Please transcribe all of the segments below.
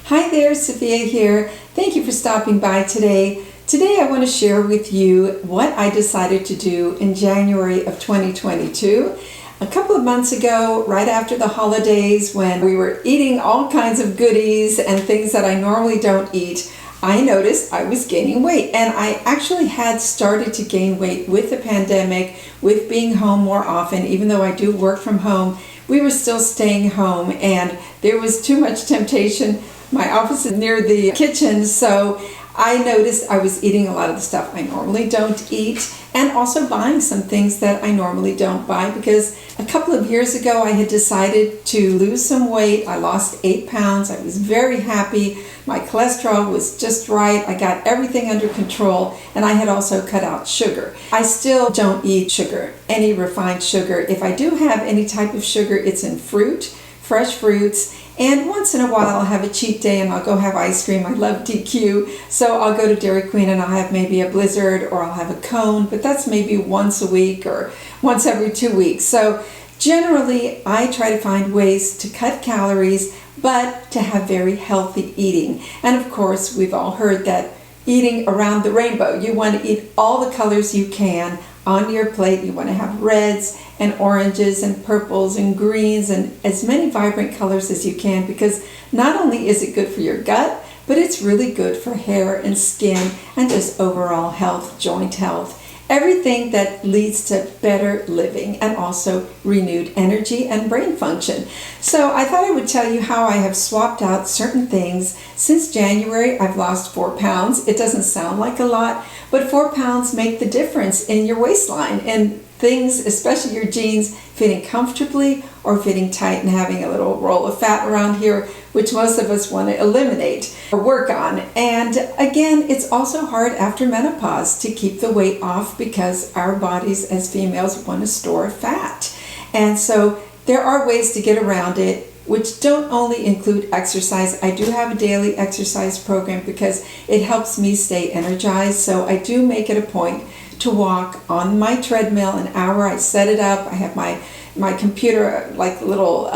Hi there, Sophia here. Thank you for stopping by today. Today I want to share with you what I decided to do in January of 2022. A couple of months ago, right after the holidays, when we were eating all kinds of goodies and things that I normally don't eat, I noticed I was gaining weight, and I actually had started to gain weight with the pandemic, with being home more often. Even though I do work from home, we were still staying home and there was too much temptation. My office is near the kitchen, so I noticed I was eating a lot of the stuff I normally don't eat, and also buying some things that I normally don't buy, because a couple of years ago I had decided to lose some weight. I lost 8 pounds. I was very happy. My cholesterol was just right. I got everything under control, and I had also cut out sugar. I still don't eat sugar, any refined sugar. If I do have any type of sugar, it's in fruit, fresh fruits. And once in a while I'll have a cheat day and I'll go have ice cream. I love DQ. So I'll go to Dairy Queen and I'll have maybe a Blizzard, or I'll have a cone, but that's maybe once a week or once every 2 weeks. So generally I try to find ways to cut calories, but to have very healthy eating. And of course, we've all heard that eating around the rainbow. You want to eat all the colors you can on your plate. You want to have reds and oranges and purples and greens and as many vibrant colors as you can, because not only is it good for your gut, but it's really good for hair and skin and just overall health, joint health, everything that leads to better living and also renewed energy and brain function. So I thought I would tell you how I have swapped out certain things. Since January, I've lost 4 pounds. It doesn't sound like a lot, but 4 pounds make the difference in your waistline and things, especially your jeans, fitting comfortably or fitting tight and having a little roll of fat around here, which most of us want to eliminate or work on. And again, it's also hard after menopause to keep the weight off, because our bodies as females want to store fat. And so there are ways to get around it, which don't only include exercise. I do have a daily exercise program because it helps me stay energized. So I do make it a point to walk on my treadmill an hour. I set it up. I have my computer, like a little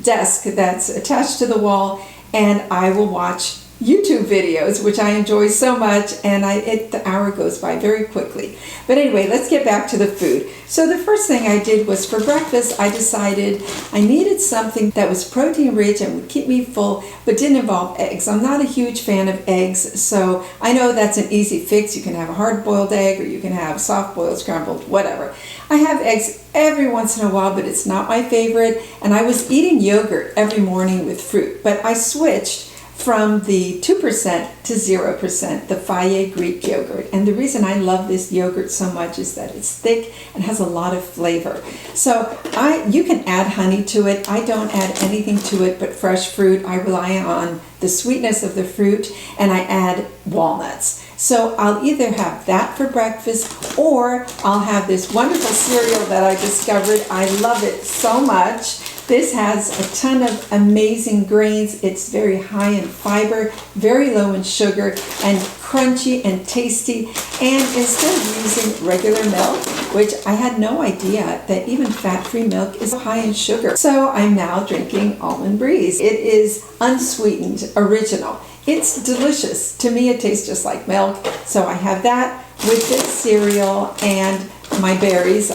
desk that's attached to the wall, and I will watch YouTube videos, which I enjoy so much, and the hour goes by very quickly. But anyway, let's get back to the food. So the first thing I did was, for breakfast, I decided I needed something that was protein rich and would keep me full, but didn't involve eggs. I'm not a huge fan of eggs, so I know that's an easy fix. You can have a hard-boiled egg, or you can have soft-boiled, scrambled, whatever. I have eggs every once in a while, but it's not my favorite. And I was eating yogurt every morning with fruit, but I switched from the 2% to 0%, the Fage Greek yogurt. And the reason I love this yogurt so much is that it's thick and has a lot of flavor. So you can add honey to it. I don't add anything to it but fresh fruit. I rely on the sweetness of the fruit, and I add walnuts. So I'll either have that for breakfast, or I'll have this wonderful cereal that I discovered. I love it so much. This has a ton of amazing grains. It's very high in fiber, very low in sugar, and crunchy and tasty. And instead of using regular milk, which I had no idea that even fat-free milk is high in sugar, so I'm now drinking Almond Breeze. It is unsweetened, original. It's delicious. To me, it tastes just like milk. So I have that with this cereal and my berries.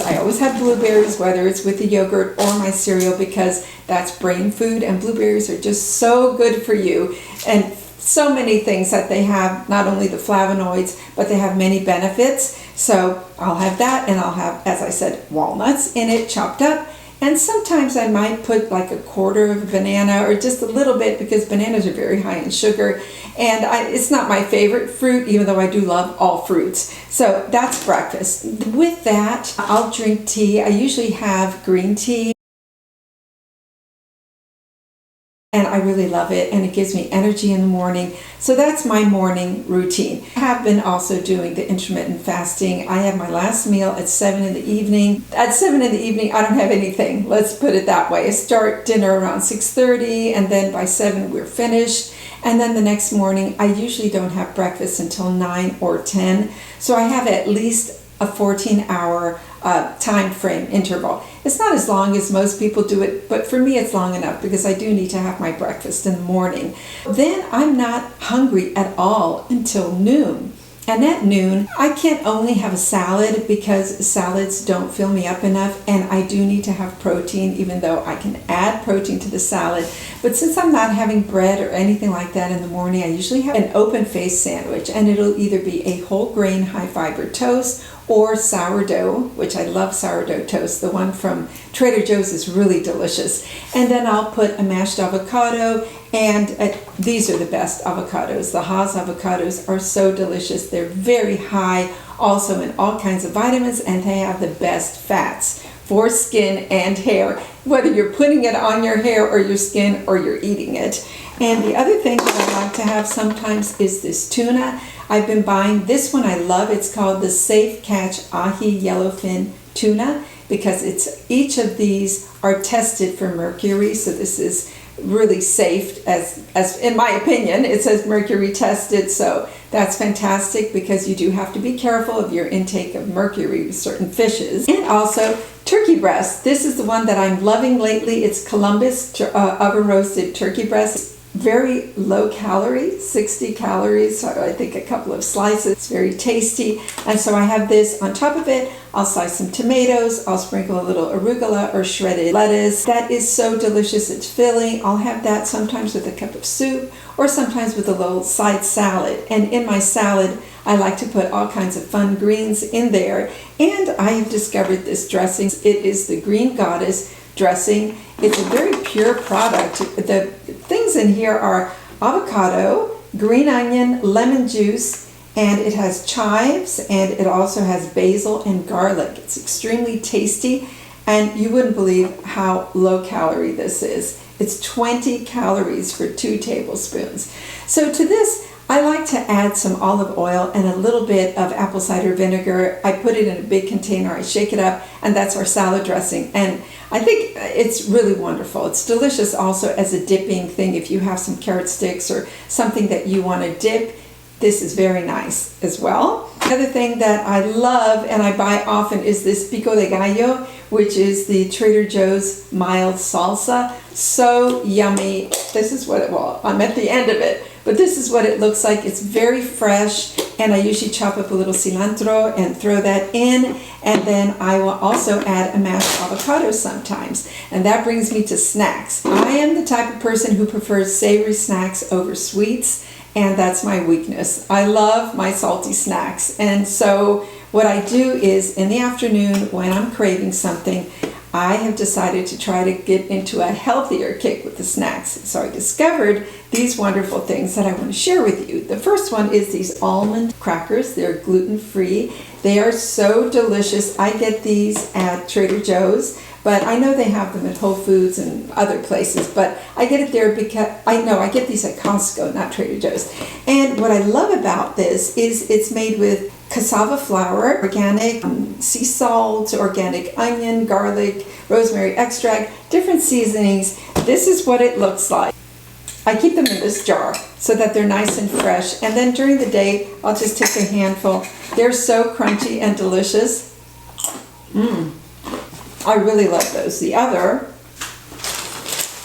I always have blueberries, whether it's with the yogurt or my cereal, because that's brain food, and blueberries are just so good for you. And so many things that they have, not only the flavonoids, but they have many benefits. So I'll have that, and I'll have, as I said, walnuts in it, chopped up. And sometimes I might put like a quarter of a banana, or just a little bit, because bananas are very high in sugar. And it's not my favorite fruit, even though I do love all fruits. So that's breakfast. With that, I'll drink tea. I usually have green tea, and I really love it, and it gives me energy in the morning. So that's my morning routine. I have been also doing the intermittent fasting. I have my last meal at 7 in the evening. At 7 in the evening, I don't have anything. Let's put it that way. I start dinner around 6:30, and then by 7 we're finished. And then the next morning, I usually don't have breakfast until 9 or 10. So I have at least a 14-hour time frame interval. It's not as long as most people do it, but for me it's long enough because I do need to have my breakfast in the morning. Then I'm not hungry at all until noon. And at noon, I can't only have a salad because salads don't fill me up enough, and I do need to have protein, even though I can add protein to the salad. But since I'm not having bread or anything like that in the morning, I usually have an open-faced sandwich, and it'll either be a whole grain high-fiber toast or sourdough, which I love sourdough toast. The one from Trader Joe's is really delicious. And then I'll put a mashed avocado, and these are the best avocados. The Haas avocados are so delicious. They're very high also in all kinds of vitamins, and they have the best fats for skin and hair, whether you're putting it on your hair or your skin or you're eating it. And the other thing that I like to have sometimes is this tuna. I've been buying this one. I love. It's called the Safe Catch Ahi Yellowfin Tuna because each of these are tested for mercury. So this is really safe, as in my opinion. It says mercury tested, so that's fantastic because you do have to be careful of your intake of mercury with certain fishes. And also turkey breast. This is the one that I'm loving lately. It's Columbus oven roasted turkey breast. Very low calorie, 60 calories, so I think a couple of slices. It's very tasty. And so I have this on top of it. I'll slice some tomatoes. I'll sprinkle a little arugula or shredded lettuce. That is so delicious. It's filling. I'll have that sometimes with a cup of soup or sometimes with a little side salad. And in my salad, I like to put all kinds of fun greens in there. And I have discovered this dressing. It is the Green Goddess dressing. It's a very pure product. The things in here are avocado, green onion, lemon juice, and it has chives, and it also has basil and garlic. It's extremely tasty, and you wouldn't believe how low calorie this is. It's 20 calories for 2 tablespoons. So to this, I like to add some olive oil and a little bit of apple cider vinegar. I put it in a big container, I shake it up, and that's our salad dressing. And I think it's really wonderful. It's delicious also as a dipping thing if you have some carrot sticks or something that you want to dip. This is very nice as well. Another thing that I love and I buy often is this pico de gallo, which is the Trader Joe's mild salsa. So yummy. This is what I'm at the end of it, but this is what it looks like. It's very fresh, and I usually chop up a little cilantro and throw that in, and then I will also add a mashed avocado sometimes, and that brings me to snacks. I am the type of person who prefers savory snacks over sweets, and that's my weakness. I love my salty snacks, and so what I do is in the afternoon when I'm craving something, I have decided to try to get into a healthier kick with the snacks. So I discovered these wonderful things that I want to share with you. The first one is these almond crackers. They're gluten-free. They are so delicious. I get these at Trader Joe's, but I know they have them at Whole Foods and other places, but I get it there because I get these at Costco, not Trader Joe's. And what I love about this is it's made with cassava flour, organic sea salt, organic onion, garlic, rosemary extract, different seasonings. This is what it looks like. I keep them in this jar so that they're nice and fresh. And then during the day, I'll just take a handful. They're so crunchy and delicious. I really love those. The other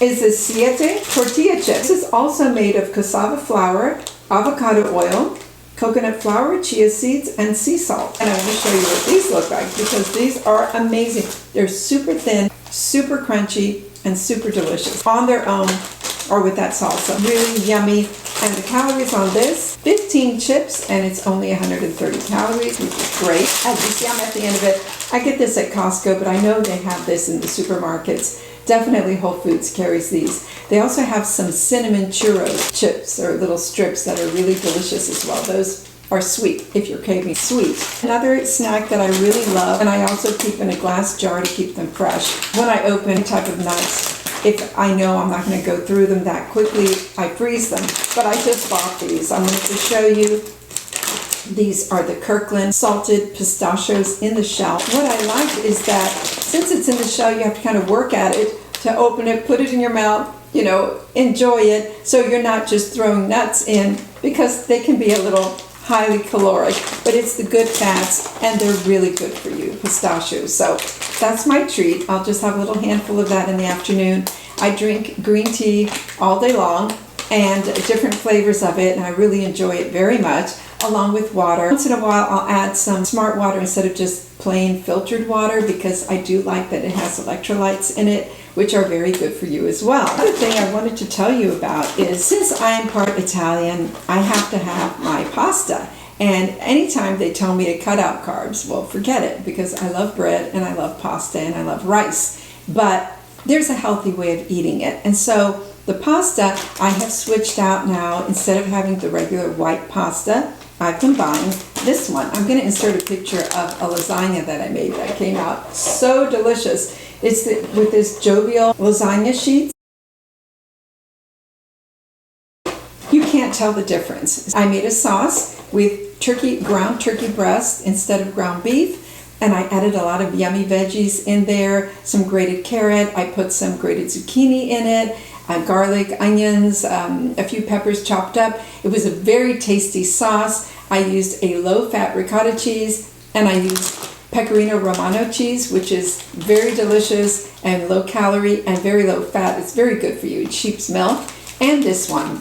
is the Siete tortilla chips. This is also made of cassava flour, avocado oil, coconut flour, chia seeds, and sea salt. And I'm going to show you what these look like because these are amazing. They're super thin, super crunchy, and super delicious on their own or with that salsa. Really yummy. And the calories on this, 15 chips, and it's only 130 calories, which is great. As you see, I'm at the end of it. I get this at Costco, but I know they have this in the supermarkets. Definitely Whole Foods carries these. They also have some cinnamon churros chips or little strips that are really delicious as well. Those are sweet if you're craving sweet. Another snack that I really love, and I also keep in a glass jar to keep them fresh. When I open any type of nuts, if I know I'm not going to go through them that quickly, I freeze them. But I just bought these. I'm going to show you. These are the Kirkland salted pistachios in the shell. What I like is that since it's in the shell, you have to kind of work at it to open it, put it in your mouth, enjoy it. So you're not just throwing nuts in because they can be a little highly caloric, but it's the good fats and they're really good for you, pistachios. So that's my treat. I'll just have a little handful of that in the afternoon. I drink green tea all day long and different flavors of it, and I really enjoy it very much, along with water. Once in a while I'll add some smart water instead of just plain filtered water, because I do like that it has electrolytes in it, which are very good for you as well. Another thing I wanted to tell you about is, since I am part Italian, I have to have my pasta. And anytime they tell me to cut out carbs, well, forget it, because I love bread and I love pasta and I love rice. But there's a healthy way of eating it. And so the pasta, I have switched out now. Instead of having the regular white pasta, I've combined this one. I'm going to insert a picture of a lasagna that I made that came out so delicious. It's with this jovial lasagna sheet. You can't tell the difference. I made a sauce with ground turkey breast instead of ground beef, and I added a lot of yummy veggies in there, some grated carrot. I put some grated zucchini in it, garlic, onions, a few peppers chopped up. It was a very tasty sauce. I used a low-fat ricotta cheese, and I used Pecorino Romano cheese, which is very delicious and low calorie and very low fat. It's very good for you. Sheep's milk. And this one,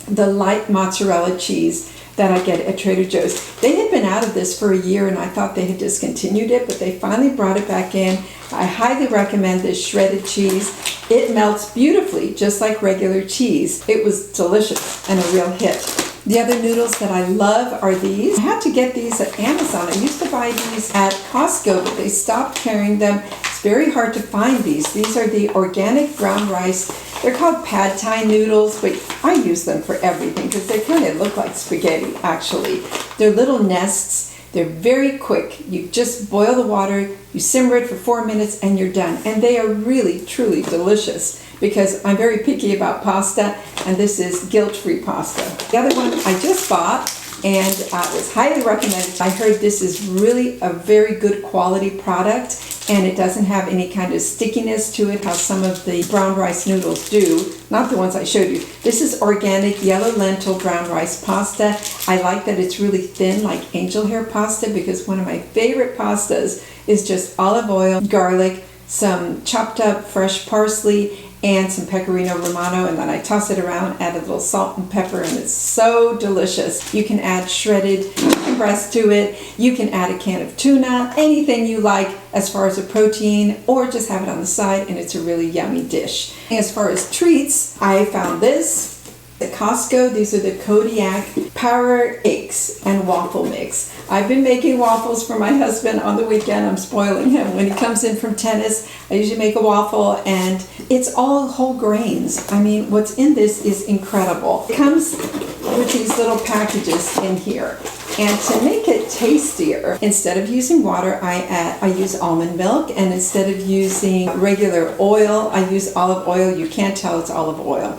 the light mozzarella cheese that I get at Trader Joe's. They had been out of this for a year and I thought they had discontinued it, but they finally brought it back in. I highly recommend this shredded cheese. It melts beautifully, just like regular cheese. It was delicious and a real hit. The other noodles that I love are these. I had to get these at Amazon. I used to buy these at Costco, but they stopped carrying them. It's very hard to find these. These are the organic brown rice. They're called pad thai noodles, but I use them for everything because they kind of look like spaghetti, actually. They're little nests. They're very quick. You just boil the water, you simmer it for 4 minutes, and you're done. And they are really, truly delicious, because I'm very picky about pasta, and this is guilt-free pasta. The other one I just bought, and was highly recommended. I heard this is really a very good quality product, and it doesn't have any kind of stickiness to it, how some of the brown rice noodles do. Not the ones I showed you. This is organic yellow lentil brown rice pasta. I like that it's really thin, like angel hair pasta, because one of my favorite pastas is just olive oil, garlic, some chopped up fresh parsley, and some Pecorino Romano, and then I toss it around, add a little salt and pepper, and it's so delicious. You can add shredded chicken breast to it. You can add a can of tuna, anything you like as far as a protein, or just have it on the side, and it's a really yummy dish. As far as treats, I found this at Costco. These are the Kodiak Power Cakes and Waffle Mix. I've been making waffles for my husband on the weekend. I'm spoiling him. When he comes in from tennis, I usually make a waffle, and it's all whole grains. I mean, what's in this is incredible. It comes with these little packages in here. And to make it tastier, instead of using water, I use almond milk, and instead of using regular oil, I use olive oil. You can't tell it's olive oil.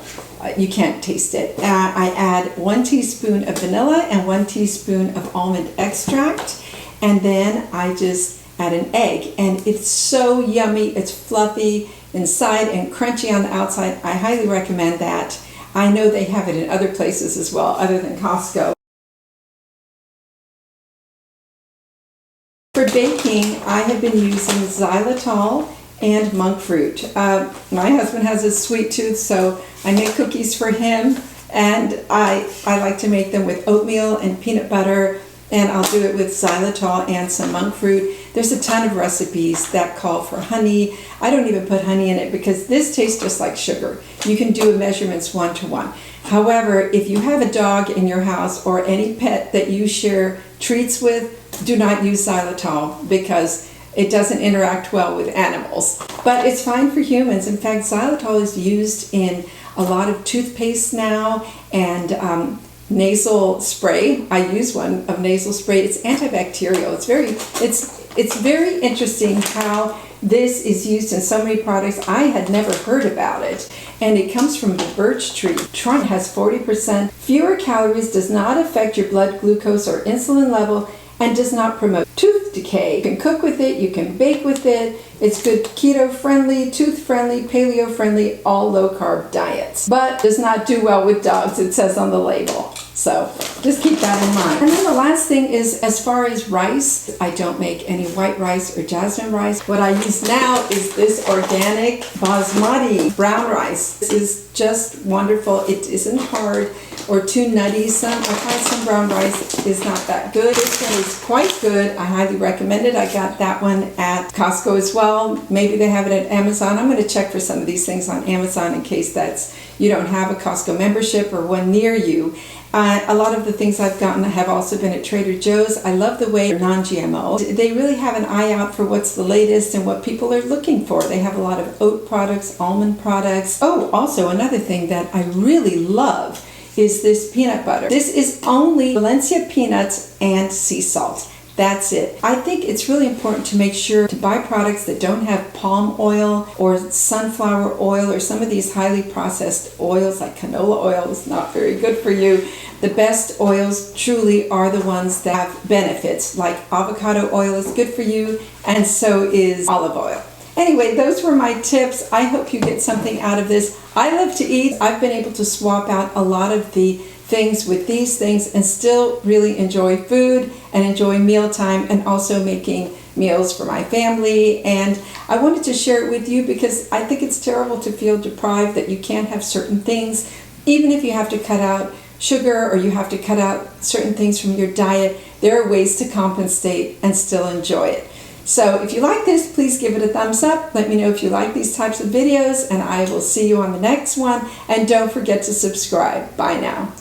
You can't taste it. I add 1 teaspoon of vanilla and 1 teaspoon of almond extract, and then I just add an egg, and it's so yummy. It's fluffy inside and crunchy on the outside. I highly recommend that. I know they have it in other places as well, other than Costco. For baking, I have been using xylitol and monk fruit. My husband has a sweet tooth, so I make cookies for him, and I like to make them with oatmeal and peanut butter, and I'll do it with xylitol and some monk fruit. There's a ton of recipes that call for honey. I don't even put honey in it because this tastes just like sugar. You can do measurements 1-to-1. However, if you have a dog in your house or any pet that you share treats with, do not use xylitol because it doesn't interact well with animals. But it's fine for humans. In fact, xylitol is used in a lot of toothpaste now, and nasal spray. I use one of nasal spray. It's antibacterial. It's very interesting how this is used in so many products. I had never heard about it, and it comes from the birch tree. Trunk has 40% fewer calories, does not affect your blood glucose or insulin level, and does not promote tooth decay. You can cook with it, you can bake with it. It's good keto-friendly, tooth-friendly, paleo-friendly, all low-carb diets, but does not do well with dogs, it says on the label. So just keep that in mind. And then the last thing is, as far as rice, I don't make any white rice or jasmine rice. What I use now is this organic basmati brown rice. This is just wonderful. It isn't hard or too nutty. I've had some brown rice is not that good. This one is quite good. I highly recommend it. I got that one at Costco as well. Maybe they have it at Amazon. I'm going to check for some of these things on Amazon in case you don't have a Costco membership or one near you. A lot of the things I've gotten have also been at Trader Joe's. I love the way they're non-GMO. They really have an eye out for what's the latest and what people are looking for. They have a lot of oat products, almond products. Oh, also another thing that I really love is this peanut butter. This is only Valencia peanuts and sea salt. That's it. I think it's really important to make sure to buy products that don't have palm oil or sunflower oil or some of these highly processed oils like canola oil is not very good for you. The best oils truly are the ones that have benefits, like avocado oil is good for you, and so is olive oil. Anyway, those were my tips. I hope you get something out of this. I love to eat. I've been able to swap out a lot of the things with these things and still really enjoy food and enjoy mealtime and also making meals for my family. And I wanted to share it with you because I think it's terrible to feel deprived that you can't have certain things, even if you have to cut out sugar or you have to cut out certain things from your diet. There are ways to compensate and still enjoy it. So if you like this, please give it a thumbs up. Let me know if you like these types of videos, and I will see you on the next one. And don't forget to subscribe. Bye now.